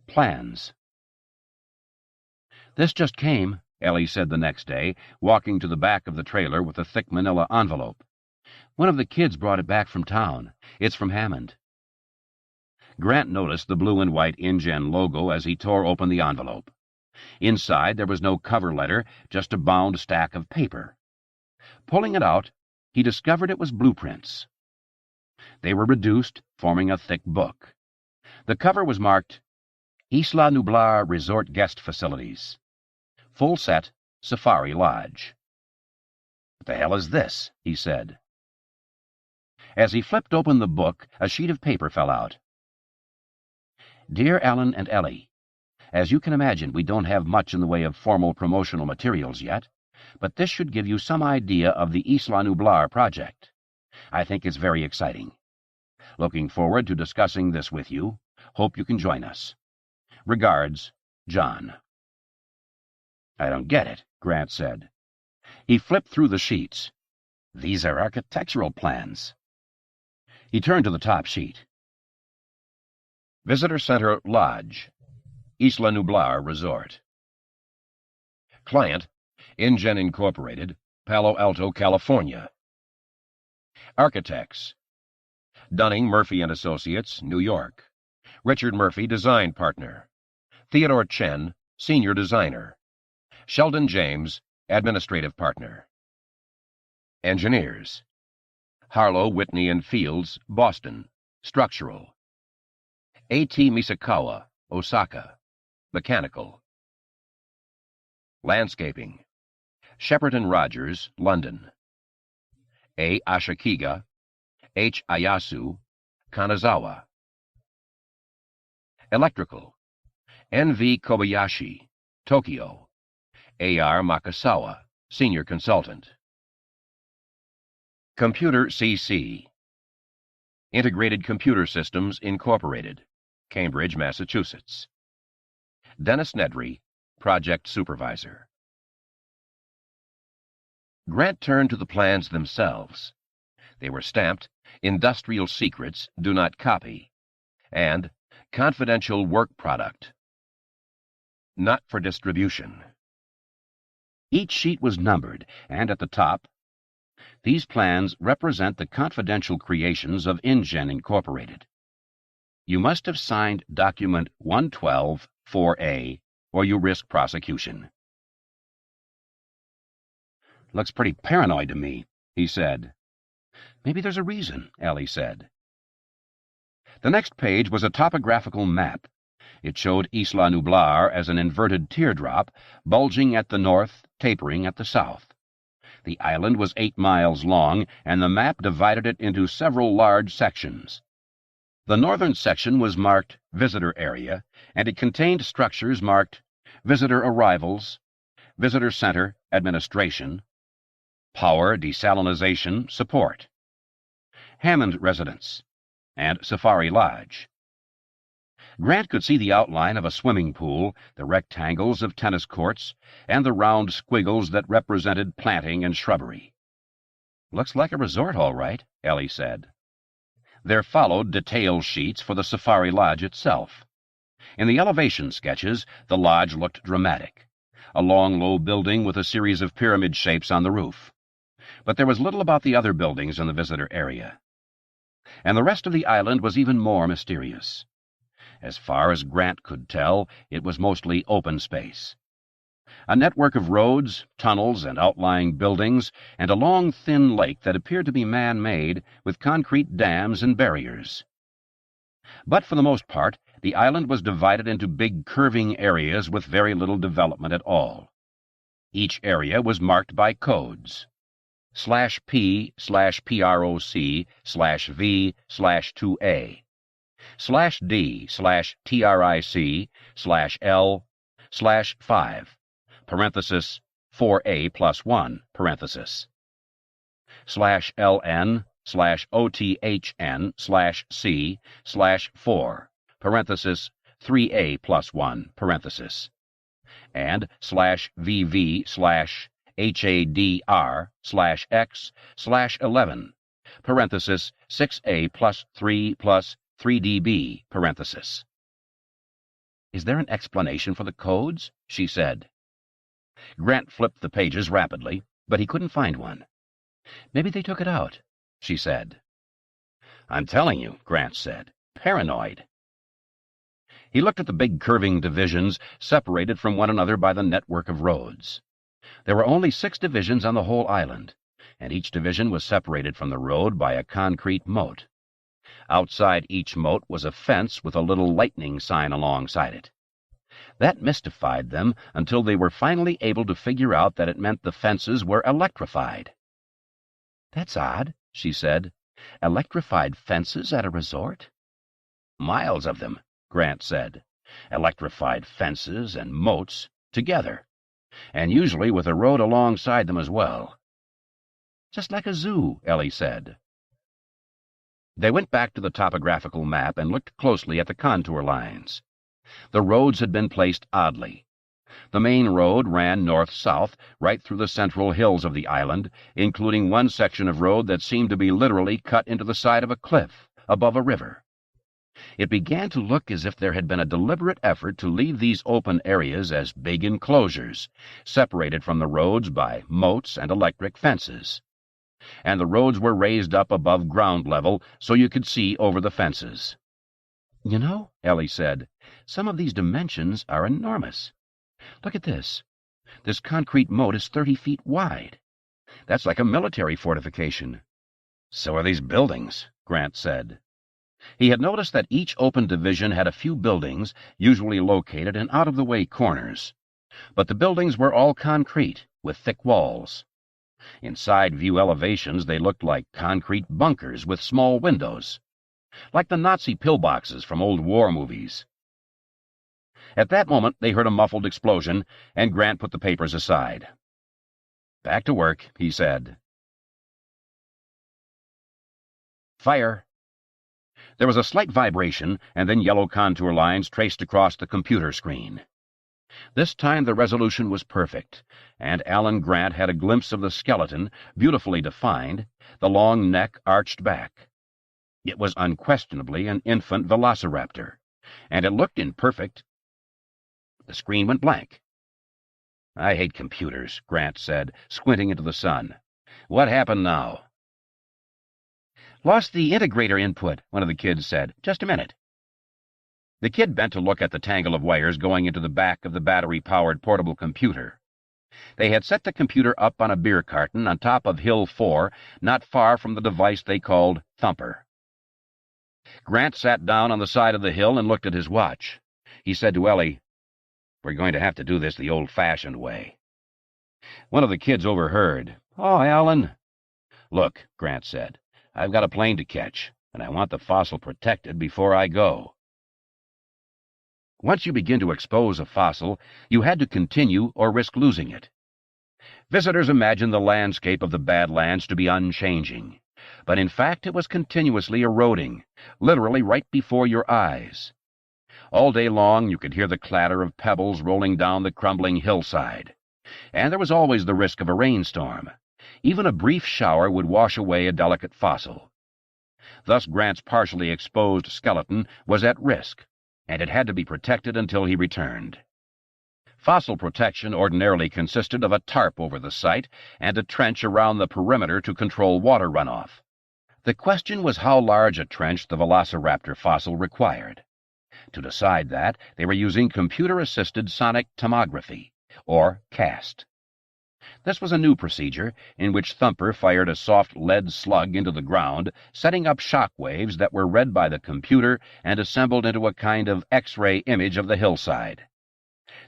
Plans. "This just came," Ellie said the next day, walking to the back of the trailer with a thick manila envelope. "One of the kids brought it back from town. It's from Hammond." Grant noticed the blue and white InGen logo as he tore open the envelope. Inside there was no cover letter, just a bound stack of paper. Pulling it out, he discovered it was blueprints. They were reduced, forming a thick book. The cover was marked, "Isla Nublar Resort Guest Facilities. Full set, Safari Lodge." "What the hell is this?" he said. As he flipped open the book, a sheet of paper fell out. "Dear Alan and Ellie, as you can imagine, we don't have much in the way of formal promotional materials yet, but this should give you some idea of the Isla Nublar project. I think it's very exciting. Looking forward to discussing this with you. Hope you can join us. Regards, John." "I don't get it," Grant said. He flipped through the sheets. "These are architectural plans." He turned to the top sheet. "Visitor Center Lodge, Isla Nublar Resort. Client, InGen Incorporated, Palo Alto, California. Architects, Dunning, Murphy & Associates, New York. Richard Murphy, Design Partner. Theodore Chen, Senior Designer. Sheldon James, Administrative Partner. Engineers, Harlow, Whitney & Fields, Boston, Structural. A.T. Misakawa, Osaka, Mechanical. Landscaping, Shepard & Rogers, London. A. Ashikiga, H. Ayasu, Kanazawa. Electrical, N.V. Kobayashi, Tokyo. A.R. Makasawa, Senior Consultant. Computer C.C. Integrated Computer Systems, Incorporated, Cambridge, Massachusetts. Dennis Nedry, Project Supervisor. Grant turned to the plans themselves. They were stamped, "Industrial Secrets, Do Not Copy," and "Confidential Work Product. Not for Distribution." Each sheet was numbered, and at the top, "These plans represent the confidential creations of InGen Incorporated. You must have signed document 112-4A, or you risk prosecution." "Looks pretty paranoid to me," he said. "Maybe there's a reason," Ellie said. The next page was a topographical map. It showed Isla Nublar as an inverted teardrop, bulging at the north, tapering at the south. The island was 8 miles long, and the map divided it into several large sections. The northern section was marked Visitor Area, and it contained structures marked Visitor Arrivals, Visitor Center Administration, Power Desalinization Support, Hammond Residence, and Safari Lodge. Grant could see the outline of a swimming pool, the rectangles of tennis courts, and the round squiggles that represented planting and shrubbery. "Looks like a resort, all right," Ellie said. There followed detail sheets for the Safari Lodge itself. In the elevation sketches, the lodge looked dramatic, a long, low building with a series of pyramid shapes on the roof. But there was little about the other buildings in the visitor area. And the rest of the island was even more mysterious. As far as Grant could tell, it was mostly open space. A network of roads, tunnels, and outlying buildings, and a long, thin lake that appeared to be man-made, with concrete dams and barriers. But for the most part, the island was divided into big curving areas with very little development at all. Each area was marked by codes. /P/PROC/V/2A, /D/TRIC/L/5, parenthesis 4A+1, parenthesis, /LN/OTHN/C/4, parenthesis 3A+1, parenthesis, and /VV/HADR/X/11, parenthesis 6A+3+3DB, parenthesis. Is there an explanation for the codes? She said. Grant flipped the pages rapidly, but he couldn't find one. Maybe they took it out, she said. I'm telling you, Grant said. Paranoid. He looked at the big curving divisions separated from one another by the network of roads. There were only 6 divisions on the whole island, and each division was separated from the road by a concrete moat. Outside each moat was a fence with a little lightning sign alongside it. That mystified them until they were finally able to figure out that it meant the fences were electrified. That's odd, she said. Electrified fences at a resort? Miles of them, Grant said. Electrified fences and moats together, and usually with a road alongside them as well. Just like a zoo, Ellie said. They went back to the topographical map and looked closely at the contour lines. The roads had been placed oddly. The main road ran north-south right through the central hills of the island, including one section of road that seemed to be literally cut into the side of a cliff above a river. It began to look as if there had been a deliberate effort to leave these open areas as big enclosures, separated from the roads by moats and electric fences. And the roads were raised up above ground level so you could see over the fences. You know, Ellie said, some of these dimensions are enormous. Look at this. This concrete moat is 30 feet wide. That's like a military fortification. So are these buildings, Grant said. He had noticed that each open division had a few buildings, usually located in out-of-the-way corners. But the buildings were all concrete, with thick walls. In side-view elevations they looked like concrete bunkers with small windows, like the Nazi pillboxes from old war movies. At that moment they heard a muffled explosion, and Grant put the papers aside. Back to work, he said. Fire. There was a slight vibration, and then yellow contour lines traced across the computer screen. This time the resolution was perfect, and Alan Grant had a glimpse of the skeleton, beautifully defined, the long neck arched back. It was unquestionably an infant velociraptor, and it looked imperfect. The screen went blank. I hate computers, Grant said, squinting into the sun. What happened now? Lost the integrator input, one of the kids said. Just a minute. The kid bent to look at the tangle of wires going into the back of the battery-powered portable computer. They had set the computer up on a beer carton on top of Hill 4, not far from the device they called Thumper. Grant sat down on the side of the hill and looked at his watch. He said to Ellie, We're going to have to do this the old-fashioned way. One of the kids overheard. Oh, Alan. Look, Grant said, I've got a plane to catch, and I want the fossil protected before I go. Once you begin to expose a fossil, you had to continue or risk losing it. Visitors imagined the landscape of the Badlands to be unchanging, but in fact it was continuously eroding, literally right before your eyes. All day long you could hear the clatter of pebbles rolling down the crumbling hillside, and there was always the risk of a rainstorm. Even a brief shower would wash away a delicate fossil. Thus Grant's partially exposed skeleton was at risk, and it had to be protected until he returned. Fossil protection ordinarily consisted of a tarp over the site and a trench around the perimeter to control water runoff. The question was how large a trench the velociraptor fossil required. To decide that, they were using computer-assisted sonic tomography, or CAST. This was a new procedure in which Thumper fired a soft lead slug into the ground, setting up shock waves that were read by the computer and assembled into a kind of X-ray image of the hillside.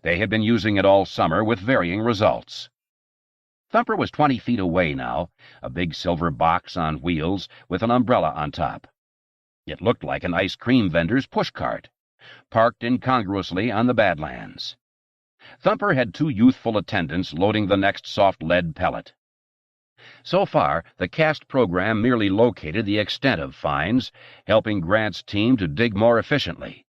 They had been using it all summer with varying results. Thumper was 20 feet away now, a big silver box on wheels with an umbrella on top. It looked like an ice cream vendor's pushcart, parked incongruously on the Badlands. Thumper had 2 youthful attendants loading the next soft lead pellet. So far, the CAST program merely located the extent of finds, helping Grant's team to dig more efficiently.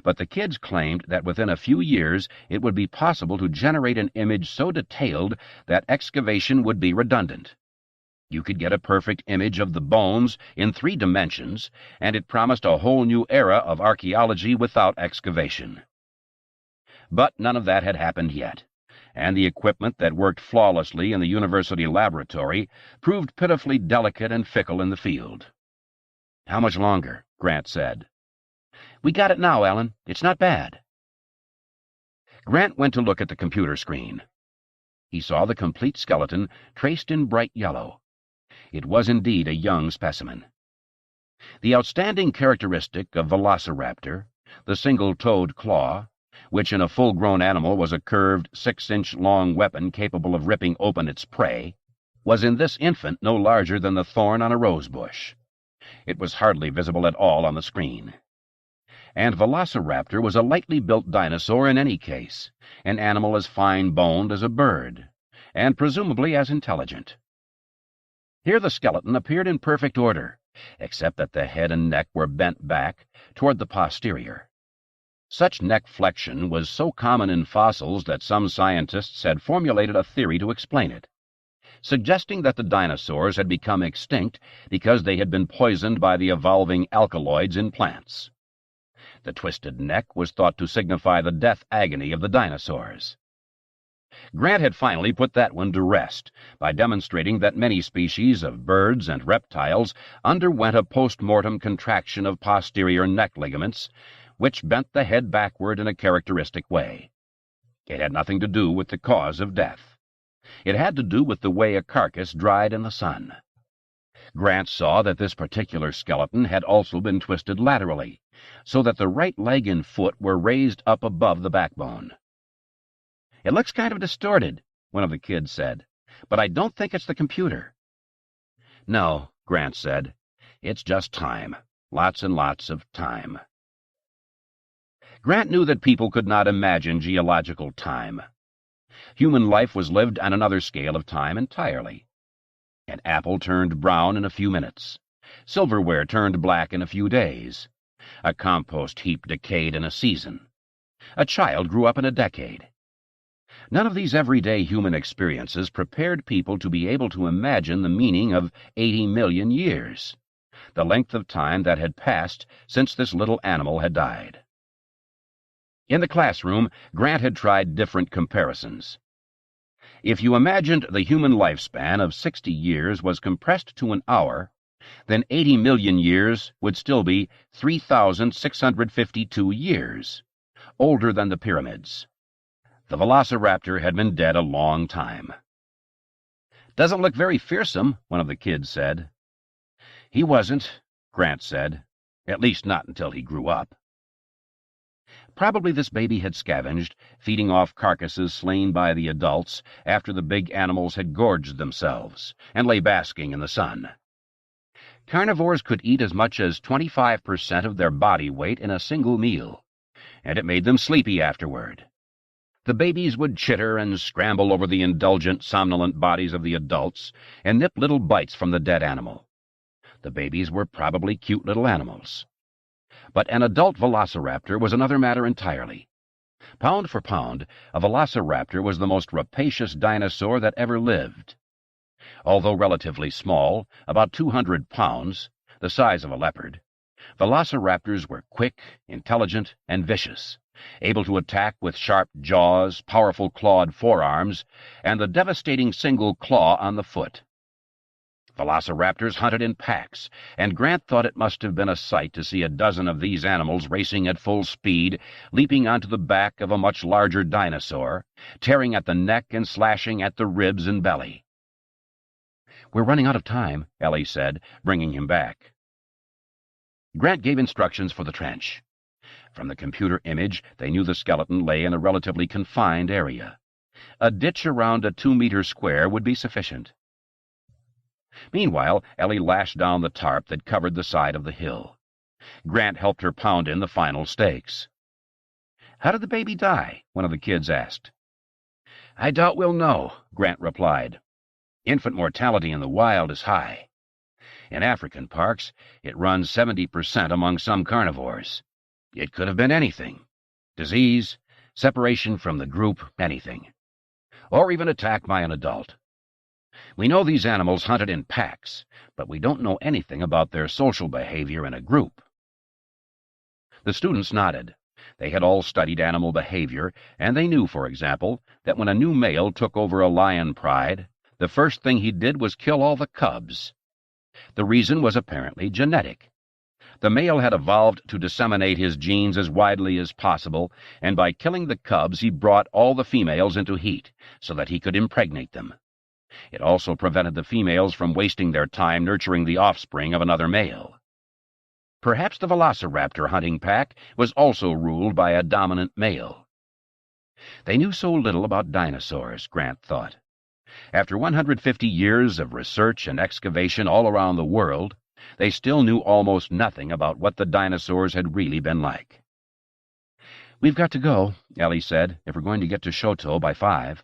But the kids claimed that within a few years it would be possible to generate an image so detailed that excavation would be redundant. You could get a perfect image of the bones in 3 dimensions, and it promised a whole new era of archaeology without excavation. But none of that had happened yet, and the equipment that worked flawlessly in the university laboratory proved pitifully delicate and fickle in the field. "How much longer?" Grant said. "We got it now, Alan. It's not bad." Grant went to look at the computer screen. He saw the complete skeleton traced in bright yellow. It was indeed a young specimen. The outstanding characteristic of Velociraptor, the single-toed claw, which in a full-grown animal was a curved 6-inch-long weapon capable of ripping open its prey, was in this infant no larger than the thorn on a rose bush. It was hardly visible at all on the screen. And Velociraptor was a lightly built dinosaur in any case, an animal as fine-boned as a bird, and presumably as intelligent. Here the skeleton appeared in perfect order, except that the head and neck were bent back toward the posterior. Such neck flexion was so common in fossils that some scientists had formulated a theory to explain it, suggesting that the dinosaurs had become extinct because they had been poisoned by the evolving alkaloids in plants. The twisted neck was thought to signify the death agony of the dinosaurs. Grant had finally put that one to rest by demonstrating that many species of birds and reptiles underwent a post-mortem contraction of posterior neck ligaments, which bent the head backward in a characteristic way. It had nothing to do with the cause of death. It had to do with the way a carcass dried in the sun. Grant saw that this particular skeleton had also been twisted laterally, so that the right leg and foot were raised up above the backbone. "It looks kind of distorted," one of the kids said, "but I don't think it's the computer." "No," Grant said. "It's just time. Lots and lots of time." Grant knew that people could not imagine geological time. Human life was lived on another scale of time entirely. An apple turned brown in a few minutes. Silverware turned black in a few days. A compost heap decayed in a season. A child grew up in a decade. None of these everyday human experiences prepared people to be able to imagine the meaning of 80 million years, the length of time that had passed since this little animal had died. In the classroom, Grant had tried different comparisons. If you imagined the human lifespan of 60 years was compressed to an hour, then 80 million years would still be 3,652 years, older than the pyramids. The Velociraptor had been dead a long time. "Doesn't look very fearsome," one of the kids said. "He wasn't," Grant said. "At least not until he grew up." Probably this baby had scavenged, feeding off carcasses slain by the adults after the big animals had gorged themselves and lay basking in the sun. Carnivores could eat as much as 25% of their body weight in a single meal, and it made them sleepy afterward. The babies would chitter and scramble over the indulgent, somnolent bodies of the adults and nip little bites from the dead animal. The babies were probably cute little animals. But an adult velociraptor was another matter entirely. Pound for pound, a velociraptor was the most rapacious dinosaur that ever lived. Although relatively small, about 200 pounds, the size of a leopard, velociraptors were quick, intelligent, and vicious, able to attack with sharp jaws, powerful clawed forearms, and the devastating single claw on the foot. Velociraptors hunted in packs, and Grant thought it must have been a sight to see a dozen of these animals racing at full speed, leaping onto the back of a much larger dinosaur, tearing at the neck and slashing at the ribs and belly. "We're running out of time," Ellie said, bringing him back. Grant gave instructions for the trench. From the computer image, they knew the skeleton lay in a relatively confined area. A ditch around a 2-meter square would be sufficient. Meanwhile, Ellie lashed down the tarp that covered the side of the hill. Grant helped her pound in the final stakes. "How did the baby die?" one of the kids asked. "I doubt we'll know," Grant replied. "Infant mortality in the wild is high. In African parks, it runs 70% among some carnivores. It could have been anything. Disease, separation from the group, anything. Or even attack by an adult. We know these animals hunted in packs, but we don't know anything about their social behavior in a group." The students nodded. They had all studied animal behavior, and they knew, for example, that when a new male took over a lion pride, the first thing he did was kill all the cubs. The reason was apparently genetic. The male had evolved to disseminate his genes as widely as possible, and by killing the cubs he brought all the females into heat, so that he could impregnate them. It also prevented the females from wasting their time nurturing the offspring of another male. Perhaps the velociraptor hunting pack was also ruled by a dominant male. They knew so little about dinosaurs, Grant thought. After 150 years of research and excavation all around the world, they still knew almost nothing about what the dinosaurs had really been like. "We've got to go," Ellie said, "if we're going to get to Shoto by 5.